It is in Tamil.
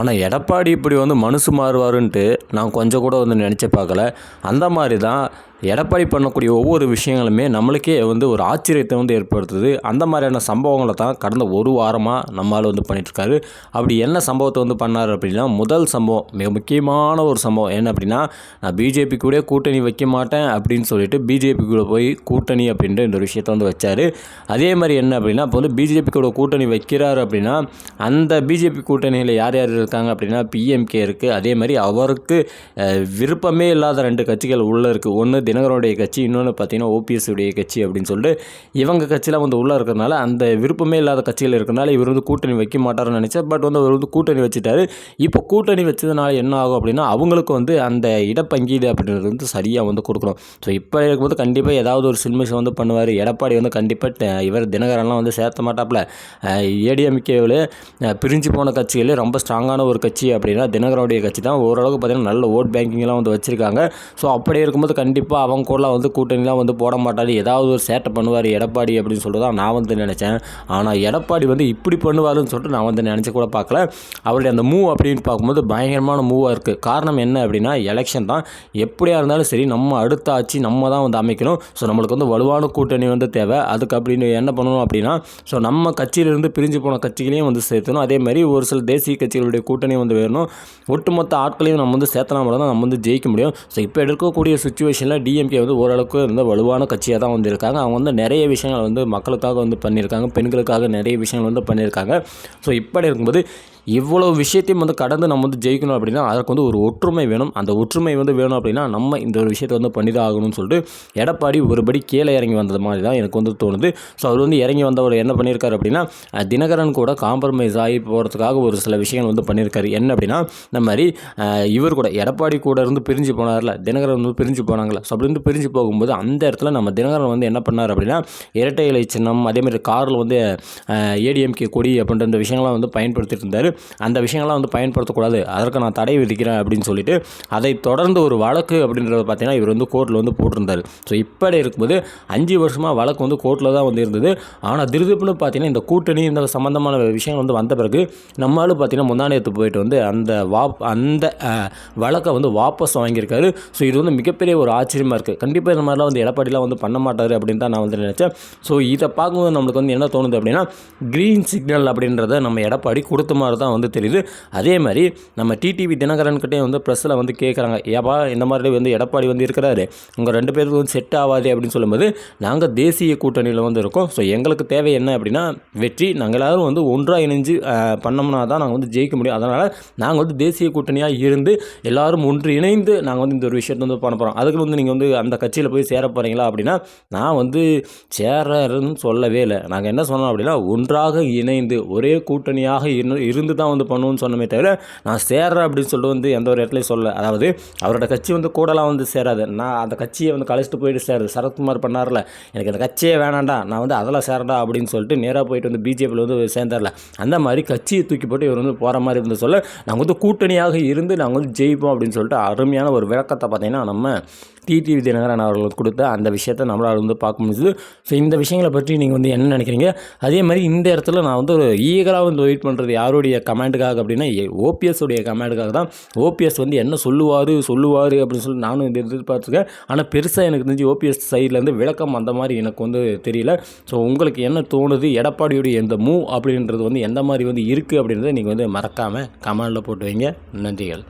ஆனால் எடப்பாடி இப்படி மனசு மாறுவாருன்ட்டு நான் கொஞ்சம் கூட நினச்சி பார்க்கல. அந்த மாதிரி தான் எடப்பாடி பண்ணக்கூடிய ஒவ்வொரு விஷயங்களுமே நம்மளுக்கே ஒரு ஆச்சரியத்தை ஏற்படுத்துது. அந்த மாதிரியான சம்பவங்களை தான் கடந்த ஒரு வாரமாக நம்மால் பண்ணிட்டுருக்காரு. அப்படி என்ன சம்பவத்தை பண்ணார் அப்படின்னா, முதல் சம்பவம் மிக முக்கியமான ஒரு சம்பவம் என்ன அப்படின்னா, நான் பிஜேபி கூட கூட்டணி வைக்க மாட்டேன் அப்படின்னு சொல்லிட்டு பிஜேபி கூட போய் கூட்டணி அப்படின்ற இந்த விஷயத்தை வச்சார். அதே மாதிரி என்ன அப்படின்னா, இப்போ பிஜேபி கூட கூட்டணி வைக்கிறாரு அப்படின்னா, அந்த பிஜேபி கூட்டணியில் யார் யார் இருக்காங்க அப்படின்னா, பிஎம்கே இருக்குது. அதே மாதிரி அவருக்கு விருப்பமே இல்லாத 2 கட்சிகள் உள்ளே இருக்குது. ஒன்று தினகரனுடைய கட்சி, இன்னொன்று பார்த்தீங்கன்னா ஓபிஎஸ் உடைய கட்சி அப்படின்னு சொல்லிட்டு இவங்க கட்சியெலாம் உள்ளே இருக்கிறனால, அந்த விருப்பமே இல்லாத கட்சிகள் இருக்கிறனால இவர் கூட்டணி வைக்க மாட்டார்னு நினச்சார். பட் அவர் கூட்டணி வச்சுட்டாரு. இப்போ கூட்டணி வச்சதுனால என்ன ஆகும் அப்படின்னா, அவங்களுக்கு அந்த இடப்பங்கீடு அப்படின்றது சரியாக கொடுக்கணும். ஸோ இப்போ இருக்கும்போது கண்டிப்பாக ஏதாவது ஒரு சில்மிஷம் பண்ணுவார். எடப்பாடி கண்டிப்பாக இவர் தினகரன்லாம் சேர்த்த மாட்டாப்புல. ஏடிஎம்கேவில் பிரிஞ்சு போன கட்சிகளே ரொம்ப ஸ்ட்ராங்கான ஒரு கட்சி அப்படின்னா தினகரனுடைய கட்சி தான். ஓரளவுக்கு பார்த்தீங்கன்னா நல்ல ஓட் பேங்கிங்லாம் வச்சுருக்காங்க. ஸோ அப்படி இருக்கும்போது கண்டிப்பாக அவங்க கூடலாம் கூட்டணிலாம் போட மாட்டார். ஏதாவது ஒரு சேட்டை பண்ணுவார் எடப்பாடி அப்படின்னு சொல்லிட்டு தான் நான் நினச்சேன். ஆனால் எடப்பாடி இப்படி பண்ணுவாருன்னு சொல்லிட்டு நான் நினச்சி கூட பார்க்கல. அவருடைய அந்த மூவ் அப்படின்னு பார்க்கும்போது பயங்கரமான மூவாக இருக்குது. காரணம் என்ன அப்படின்னா, எலெக்ஷன் தான். எப்படியா இருந்தாலும் சரி நம்ம அடுத்த ஆட்சி நம்ம தான் அமைக்கணும். ஸோ நம்மளுக்கு வலுவான கூட்டணி தேவை. அதுக்கு அப்படின்னு என்ன பண்ணணும் அப்படின்னா, ஸோ நம்ம கட்சியிலிருந்து பிரிஞ்சு போன கட்சிகளையும் சேர்த்தணும். அதே மாதிரி ஒரு சில தேசிய கட்சிகளுடைய கூட்டணி வேணும். ஒட்டுமொத்த ஆட்களையும் நம்ம சேர்த்தனா மட்டும் தான் நம்ம ஜெயிக்க முடியும். ஸோ இப்போ எடுக்கக்கூடிய சுச்சுவேஷனில் டிஎம்கே ஓரளவுக்கு வலுவான கட்சியாக தான் இருக்காங்க. அவங்க நிறைய விஷயங்கள் மக்களுக்காக பண்ணியிருக்காங்க. பெண்களுக்காக நிறைய விஷயங்கள் பண்ணியிருக்காங்க. ஸோ இப்படி இருக்கும்போது இவ்வளோ விஷயத்தையும் கடந்து நம்ம ஜெயிக்கணும் அப்படின்னா அதற்கு ஒரு ஒற்றுமை வேணும். அந்த ஒற்றுமை வேணும் அப்படின்னா நம்ம இந்த ஒரு விஷயத்தை பண்ணி தான் ஆகணும்னு சொல்லிட்டு எடப்பாடி ஒருபடி கீழே இறங்கி வந்தது மாதிரி தான் எனக்கு தோணுது. ஸோ அவர் இறங்கி வந்தவர் என்ன பண்ணியிருக்காரு அப்படின்னா, தினகரன் கூட காம்ப்ரமைஸ் ஆகி போகிறதுக்காக ஒரு சில விஷயங்கள் பண்ணியிருக்காரு. என்ன அப்படின்னா, இந்த மாதிரி இவர் கூட எடப்பாடி கூட இருந்து பிரிஞ்சு போனார்ல, தினகரன் பிரிஞ்சு போனாங்களா. ஸோ அப்படி பிரிஞ்சு போகும்போது அந்த இடத்துல நம்ம தினகரன் என்ன பண்ணார் அப்படின்னா, இரட்டை இலை சின்னம் அதேமாதிரி காரில் ஏடிஎம்கே கொடி அப்படின்ற இந்த விஷயங்கள்லாம் பயன்படுத்திட்டு இருந்தார். அந்த விஷயங்கள்லாம் பயன்படுத்தக்கூடாது, அதற்கு நான் தடை விதிக்கிறேன் அப்படின்னு சொல்லிட்டு அதை தொடர்ந்து ஒரு வழக்கு அப்படின்றத பார்த்தீங்கன்னா இவர் கோர்ட்டில் போட்டிருந்தார். ஸோ இப்படி இருக்கும்போது 5 வருஷமாக வழக்கு கோர்ட்டில் தான் இருந்தது. ஆனால் திருதிப்புன்னு பார்த்தீங்கன்னா இந்த கூட்டணி இந்த சம்மந்தமான விஷயங்கள் வந்த பிறகு நம்மளால பார்த்தீங்கன்னா முந்தானேத்து போயிட்டு அந்த வழக்கை வாபஸ் வாங்கியிருக்காரு. ஸோ இது மிகப்பெரிய ஒரு ஆச்சரியமாக இருக்குது. கண்டிப்பாக இந்த மாதிரிலாம் எடப்பாடிலாம் பண்ண மாட்டார் அப்படின்னு தான் நான் நினச்சேன். ஸோ இதை பார்க்கும்போது நம்மளுக்கு என்ன தோணுது அப்படின்னா, க்ரீன் சிக்னல் அப்படின்றத நம்ம எடப்பாடி கொடுத்த மாதிரி தான் தெரியுது. அதே மாதிரி நம்ம டிடிவி தினகரன்கிட்டே ப்ரெஸ்ஸில் கேட்குறாங்க, ஏப்பா இந்த மாதிரி எடப்பாடி இருக்கிறாரு, உங்கள் 2 பேருக்கு செட் ஆகாது அப்படின்னு சொல்லும்போது, நாங்கள் தேசிய கூட்டணியில் இருக்கோம். ஸோ எங்களுக்கு தேவை என்ன அப்படின்னா வெற்றி. நாங்கள் எல்லோரும் ஒன்றாக இணைஞ்சு பண்ணோம்னா தான் நாங்கள் ஜெயிக்க முடியும். அதனால் நாங்கள் தேசிய கூட்டணியாக இருந்து எல்லோரும் ஒன்று இணைந்து நாங்கள் இந்த ஒரு விஷயத்தை பண்ண போகிறோம். அதுக்கு நீங்கள் அந்த கட்சியில் போய் சேர போகிறீங்களா அப்படின்னா, நான் சேரன்னு சொல்லவே இல்லை. நாங்கள் என்ன சொன்னோம் அப்படின்னா, ஒன்றாக இணைந்து ஒரே கூட்டணியாக இருந்து தான் பண்ணுவோன்னு சொன்னமே தவிர நான் சேர்றேன் அப்படின்னு சொல்லிட்டு எந்த ஒரு இடத்துலையும் சொல்லலை. அதாவது அவரோட கட்சி கூடலாம் சேராது. நான் அந்த கட்சியை கழிச்சிட்டு போயிட்டு சேருது. சரத்குமார் பண்ணார்ல, எனக்கு அந்த கட்சியே வேணாண்டா, நான் அதெல்லாம் சேரண்டா அப்படின்னு சொல்லிட்டு நேராக போயிட்டு பிஜேபியில் சேர்ந்தார்ல, அந்த மாதிரி கட்சியை தூக்கி போட்டு இவர் போகிற மாதிரி இருந்து சொல்ல, நாங்கள் கூட்டணியாக இருந்து நாங்கள் ஜெயிப்போம் அப்படின்னு சொல்லிட்டு அருமையான ஒரு விளக்கத்தை பார்த்தீங்கன்னா நம்ம டிடிவி தினகரன் அவர்களுக்கு கொடுத்த அந்த விஷயத்தை நம்மளால் பார்க்க முடியுது. ஸோ இந்த விஷயங்களை பற்றி நீங்கள் என்ன நினைக்கிறீங்க? அதே மாதிரி இந்த இடத்துல நான் ஒரு ஈகராக வெயிட் பண்ணுறது யாருடைய கமெண்ட்டுக்காக அப்படின்னா, ஓபிஎஸ் உடைய கமெண்ட்டுக்காக தான். ஓபிஎஸ் என்ன சொல்லுவார் அப்படின்னு சொல்லி நானும் இது எதிர்பார்த்துருக்கேன். ஆனால் பெருசாக எனக்கு தெரிஞ்சு ஓபிஎஸ் சைட்லேருந்து விளக்கம் அந்த மாதிரி எனக்கு தெரியல. ஸோ உங்களுக்கு என்ன தோணுது? எடப்பாடியுடைய இந்த மூவ் அப்படின்றது எந்த மாதிரி இருக்குது அப்படின்றத நீங்கள் மறக்காமல் கமெண்டில் போட்டு வைங்க. நன்றிகள்.